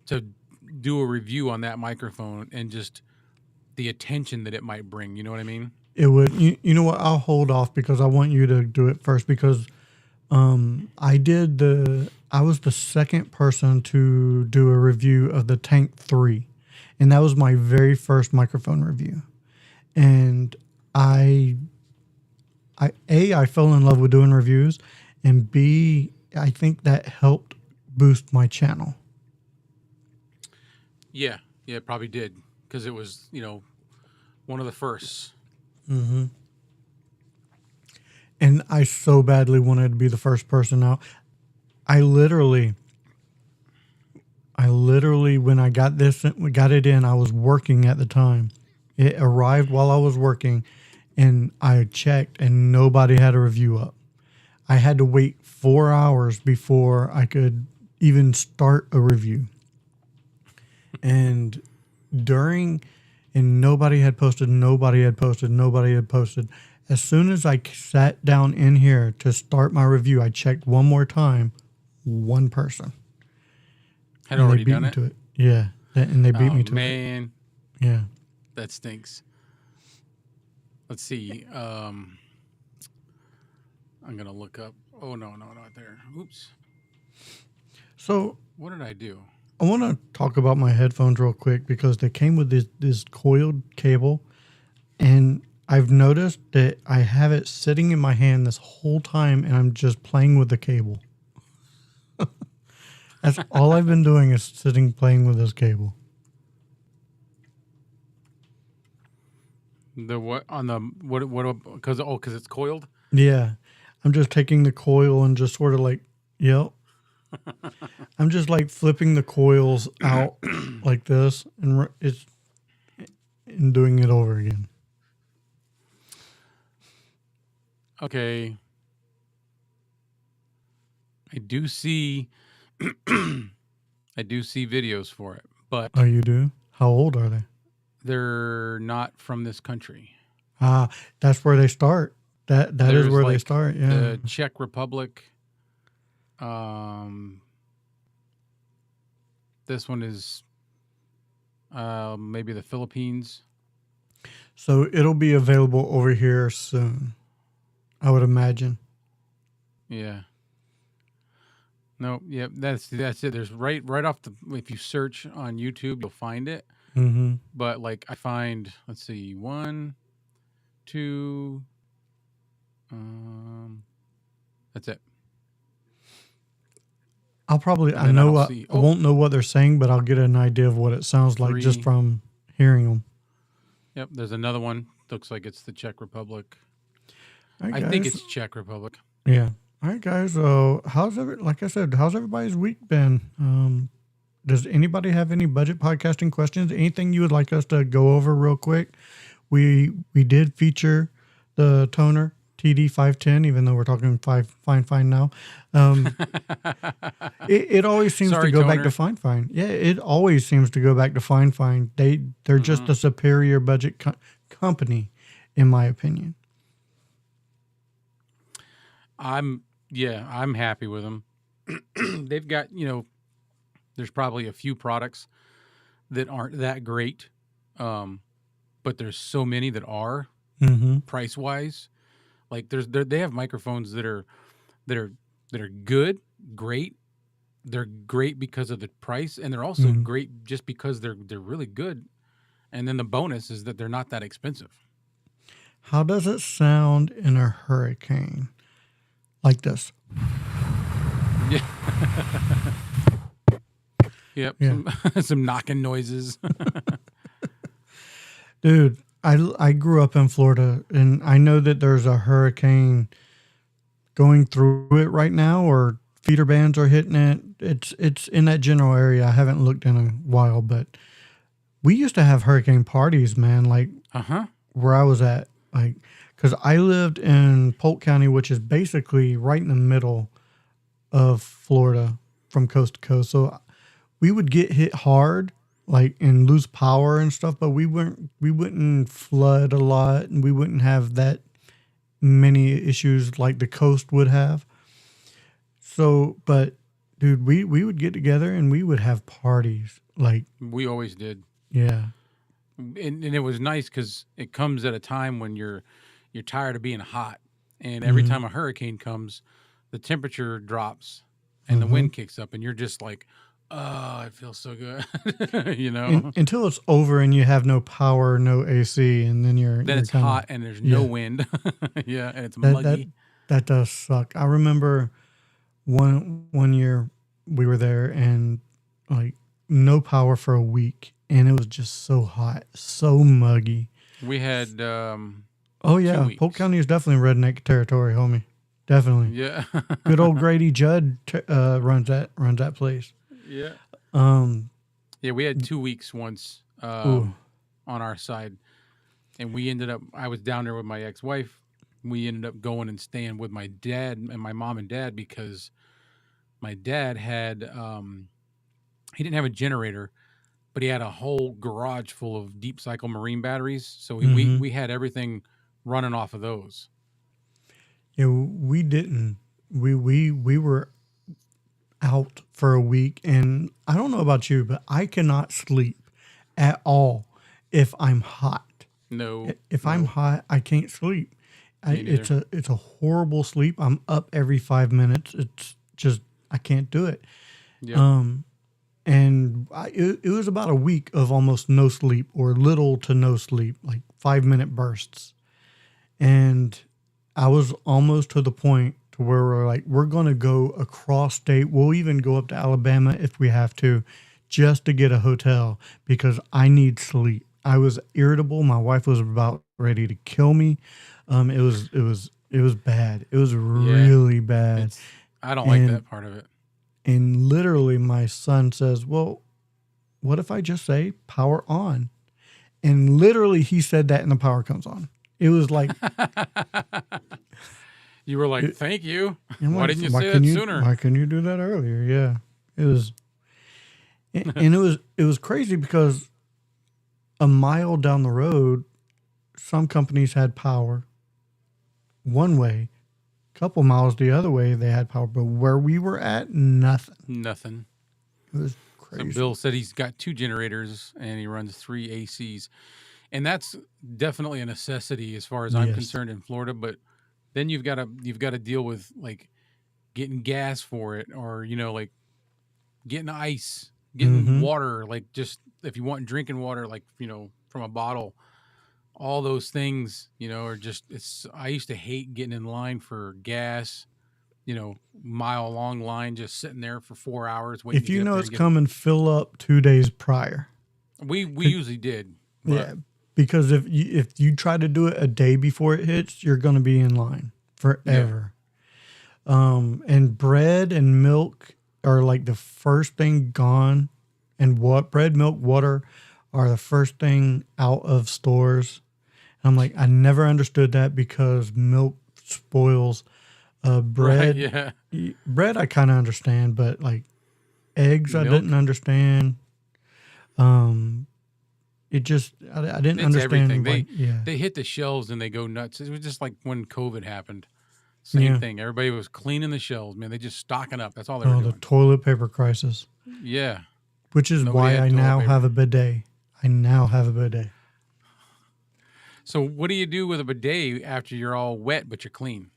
to do a review on that microphone and just the attention that it might bring. You know what I mean? It would. You know what? I'll hold off because I want you to do it first because I was the second person to do a review of the Tank 3, and that was my very first microphone review. And I fell in love with doing reviews, and B, I think that helped boost my channel. Yeah, it probably did because it was, one of the firsts. Mm-hmm. And I so badly wanted to be the first person out. I literally, when I got it in, I was working at the time. It arrived while I was working, and I checked, and nobody had a review up. I had to wait 4 hours before I could even start a review. And nobody had posted. As soon as I sat down in here to start my review, I checked one more time. One person had already done it. To it. Yeah, and they beat me to it. Man, yeah, that stinks. Let's see. I'm gonna look up. Oh no, not there. Oops. So what did I do? I want to talk about my headphones real quick because they came with this coiled cable, and I've noticed that I have it sitting in my hand this whole time, and I'm just playing with the cable. That's all I've been doing is playing with this cable. The what on the what? Because it's coiled. Yeah, I'm just taking the coil and just sort of like, yep. I'm just like flipping the coils out like this, and doing it over again. Okay. I do see videos for it, but Oh, you do? How old are they? They're not from this country. That's where they start. That is where they start. Yeah. The Czech Republic. This one is maybe the Philippines. So it'll be available over here soon, I would imagine. Yeah. No, yeah, that's it. There's right off if you search on YouTube, you'll find it. Mm-hmm. But like I find, let's see, 1, 2, that's it. I won't know what they're saying, but I'll get an idea of what it sounds like just from hearing them. Yep, there's another one. Looks like it's the Czech Republic. Right, I think it's Czech Republic. Yeah. All right, guys. How's everybody's week been? Does anybody have any budget podcasting questions? Anything you would like us to go over real quick? We did feature the toner TD510, even though we're talking fine now. Um, it always seems to Sorry, go back Toner. to fine. Yeah, it always seems to go back to fine. They're just a superior budget company, in my opinion. I'm happy with them. They've got, there's probably a few products that aren't that great, but there's so many that are Mm-hmm. price wise. Like they have microphones that are that are good, great. They're great because of the price, and they're also Mm-hmm. great just because they're really good. And then the bonus is that they're not that expensive. How does it sound in a hurricane? Like this. Yeah. Yep. Yeah. Some knocking noises. Dude, I grew up in Florida, and I know that there's a hurricane going through it right now, or feeder bands are hitting it. It's in that general area. I haven't looked in a while, but we used to have hurricane parties, man. Like where I was at, like, because I lived in Polk County, which is basically right in the middle of Florida from coast to coast. So we would get hit hard, like, and lose power and stuff, but we wouldn't flood a lot, and we wouldn't have that many issues like the coast would have. So, but dude, we would get together and we would have parties. Like, We always did. yeah. And it was nice because it comes at a time when you're tired of being hot, and every time a hurricane comes, the temperature drops and the wind kicks up, and you're just like, oh, it feels so good. Until it's over and you have no power, no AC, and then Then you're it's kinda, hot and there's no yeah. wind. Yeah, and it's That muggy. that does suck. I remember one year we were there and like no power for a week, and it was just so hot, so muggy. We had Oh yeah, 2 Polk weeks. County is definitely redneck territory, homie. Definitely. Yeah. Good old Grady Judd runs that place. Yeah. Um, Yeah, we had 2 weeks once ooh, on our side, and we ended up. I was down there with my ex-wife. We ended up going and staying with my dad and my mom and dad because my dad had he didn't have a generator, but he had a whole garage full of deep cycle marine batteries. So we had everything running off of those. yeah, we didn't. We were out for a week, and I don't know about you, but I cannot sleep at all if I'm hot. No, If I'm hot, I can't sleep. Me neither. It's a horrible sleep. I'm up every 5 minutes. It's just I can't do it. Yep. And it was about a week of almost no sleep or little to no sleep, like 5 minute bursts. And I was almost to the point to where we're like, we're going to go across state. We'll even go up to Alabama if we have to, just to get a hotel because I need sleep. I was irritable. My wife was about ready to kill me. It was bad. It was really bad. I don't like that part of it. And literally my son says, well, what if I just say power on? And literally he said that and the power comes on. It was like, You were like, thank you. I'm Why like, didn't you say that sooner? Why couldn't you do that earlier? Yeah. It was, and it was crazy because a mile down the road, some companies had power one way, a couple miles the other way, they had power, but where we were at, nothing. Nothing. It was So crazy. Bill said he's got 2 generators and he runs 3 ACs. And that's definitely a necessity as far as I'm Yes. concerned in Florida. But then you've got to deal with like getting gas for it, or like getting ice, getting water, like just if you want drinking water, like from a bottle. All those things, are just I used to hate getting in line for gas, mile long line, just sitting there for 4 hours waiting If to you get up know there it's and get coming, fill up 2 days prior. We usually did. But Yeah, because if you try to do it a day before it hits, you're going to be in line forever. And bread and milk are like the first thing gone, and bread, milk, water are the first thing out of stores. And I'm like, I never understood that because milk spoils. Bread, Right, yeah. bread, I kind of understand, but like eggs, I Milk. didn't understand. It just, I didn't It's everything. understand. Like, yeah, They hit the shelves and they go nuts. It was just like when COVID happened. Same yeah. thing. Everybody was cleaning the shelves, man. They just stocking up. That's all they were Oh, the doing. toilet paper crisis, Yeah. which is Nobody why had I toilet now paper. have a bidet. I now have a bidet. So what do you do with a bidet after you're all wet but you're clean?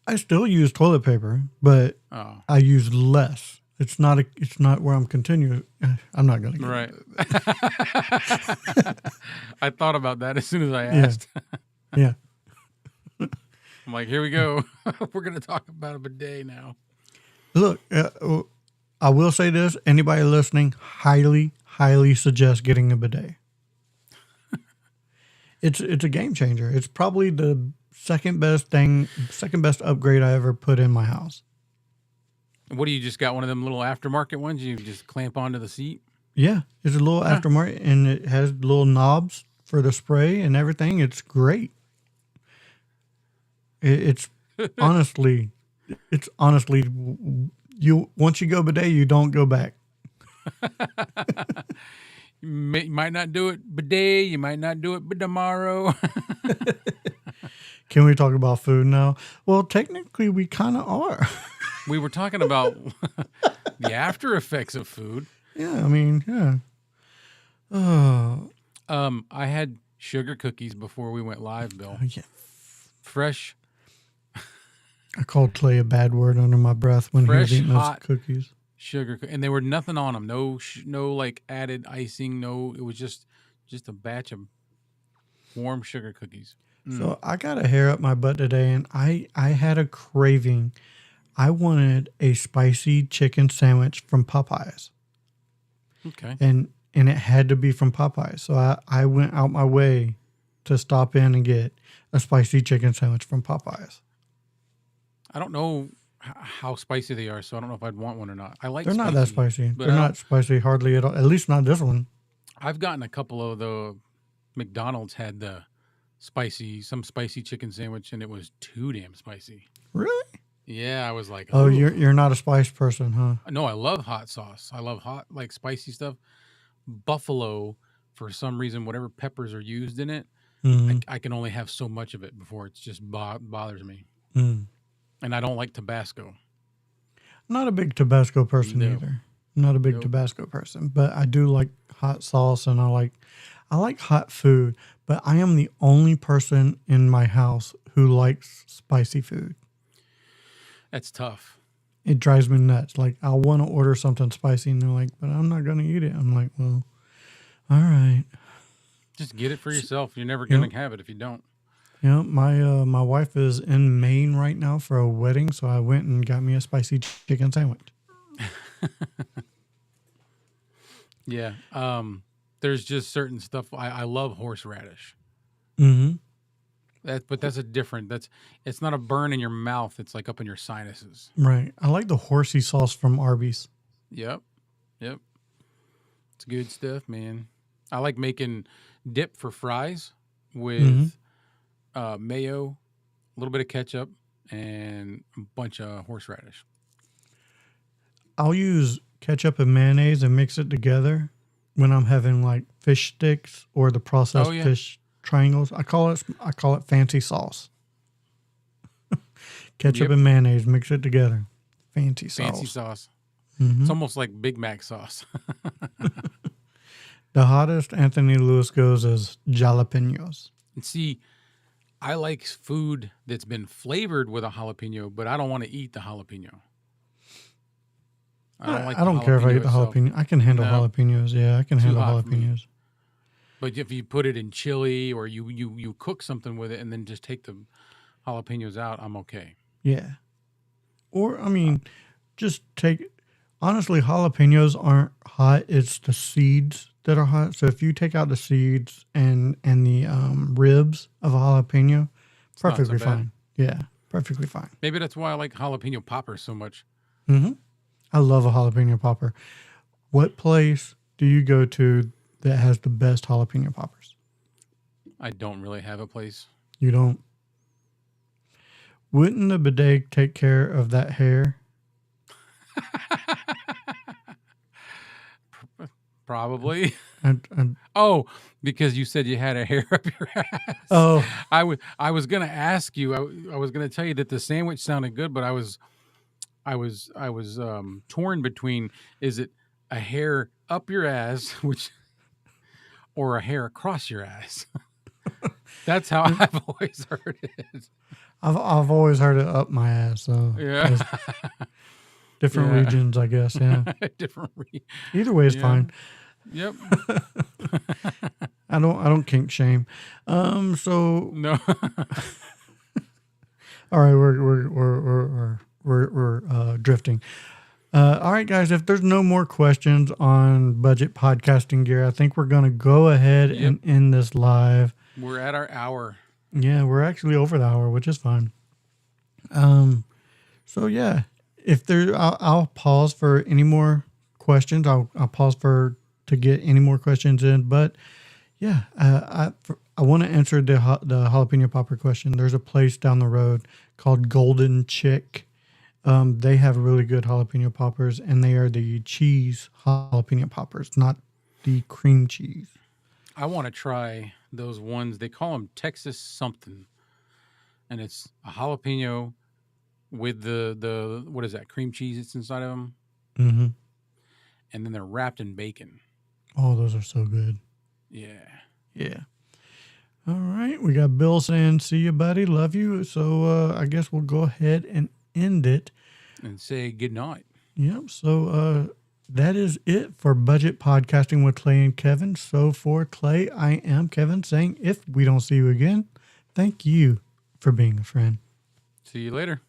I still use toilet paper, but Oh, I use less. It's not where I'm continuing. I'm not going to get right. into it. I thought about that as soon as I Yeah. asked. Yeah. I'm like, here we go. We're going to talk about a bidet now. Look, I will say this. Anybody listening, highly, highly suggest getting a bidet. It's a game changer. It's probably the second best upgrade I ever put in my house. What do you just got one of them little aftermarket ones you just clamp onto the seat? Yeah, it's a little aftermarket, and it has little knobs for the spray and everything. It's great. It's honestly, you once you go bidet, you don't go back. You might not do it bidet. You might not do it but tomorrow. Can we talk about food now? Well, technically, we kind of are. We were talking about the after effects of food. Yeah, I mean, yeah. I had sugar cookies before we went live, Bill. Yeah. Fresh, I called Clay a bad word under my breath when he was Fresh, eating those hot cookies. sugar, and they were nothing on them. No like added icing. No, it was just a batch of warm sugar cookies. So I got a hair up my butt today, and I had a craving. I wanted a spicy chicken sandwich from Popeyes, Okay. and it had to be from Popeyes. So I went out my way to stop in and get a spicy chicken sandwich from Popeyes. I don't know how spicy they are, so I don't know if I'd want one or not. I like. They're not that spicy. but They're I not spicy hardly at all. At least not this one. I've gotten a couple of the McDonald's had some spicy chicken sandwich, and it was too damn spicy. Really? Yeah, I was like, Oh, "Ooh." you're not a spice person, huh? No, I love hot sauce. I love hot, like spicy stuff. Buffalo, for some reason, whatever peppers are used in it, Mm, I can only have so much of it before it just bothers me. mm. And I don't like Tabasco. I'm not a big Tabasco person No. either. I'm not a big Nope. Tabasco person, but I do like hot sauce, and I like hot food. But I am the only person in my house who likes spicy food. That's tough. It drives me nuts. Like, I want to order something spicy, and they're like, "But I'm not going to eat it." I'm like, "Well, all right." Just get it for yourself. You're never going to have it if you don't. Yeah, my wife is in Maine right now for a wedding, so I went and got me a spicy chicken sandwich. Yeah. There's just certain stuff. I love horseradish. Mm-hmm. But that's it's not a burn in your mouth. It's like up in your sinuses. Right. I like the horsey sauce from Arby's. Yep. It's good stuff, man. I like making dip for fries with mayo, a little bit of ketchup, and a bunch of horseradish. I'll use ketchup and mayonnaise and mix it together when I'm having like fish sticks or the processed fish triangles. I call it fancy sauce. Ketchup and mayonnaise, mix it together. Fancy sauce. It's almost like Big Mac sauce. The hottest Anthony Lewis goes is jalapenos. And see, I like food that's been flavored with a jalapeno, but I don't want to eat the jalapeno. I don't care if I eat the jalapeno. I can handle jalapenos. Yeah, I can handle jalapenos. But if you put it in chili or you cook something with it and then just take the jalapenos out, I'm okay. Yeah. Or, I mean, just take... Honestly, jalapenos aren't hot. It's the seeds that are hot. So if you take out the seeds and the ribs of a jalapeno, perfectly fine. Yeah, perfectly fine. Maybe that's why I like jalapeno poppers so much. Mm-hmm. I love a jalapeno popper. What place do you go to that has the best jalapeno poppers? I don't really have a place. You don't? Wouldn't the bidet take care of that hair? Probably. I, Oh, because you said you had a hair up your ass. oh, I was gonna ask you. I was gonna tell you that the sandwich sounded good, but I was torn between, is it a hair up your ass, which, or a hair across your ass? That's how I've always heard it. I've always heard it up my ass. So Yeah. different Yeah. regions, I guess. Yeah. Different. Either way is Yeah. fine. Yep. I don't kink shame. So No. all right, we're drifting. All right, guys. If there's no more questions on budget podcasting gear, I think we're gonna go ahead and end this live. We're at our hour. Yeah, we're actually over the hour, which is fine. So yeah, if there, I'll pause for any more questions. I'll pause to get any more questions in. But yeah, I want to answer the jalapeno popper question. There's a place down the road called Golden Chick. They have really good jalapeno poppers, and they are the cheese jalapeno poppers, not the cream cheese. I want to try those ones. They call them Texas something, and it's a jalapeno with the what is that, cream cheese that's inside of them, Mm-hmm. and then they're wrapped in bacon. Oh, those are so good. Yeah. Yeah. All right. We got Bill saying, see you, buddy. Love you. So I guess we'll go ahead and end it. And say good night. Yep. So that is it for Budget Podcasting with Clay and Kevin. So for Clay, I am Kevin saying, if we don't see you again, thank you for being a friend. See you later.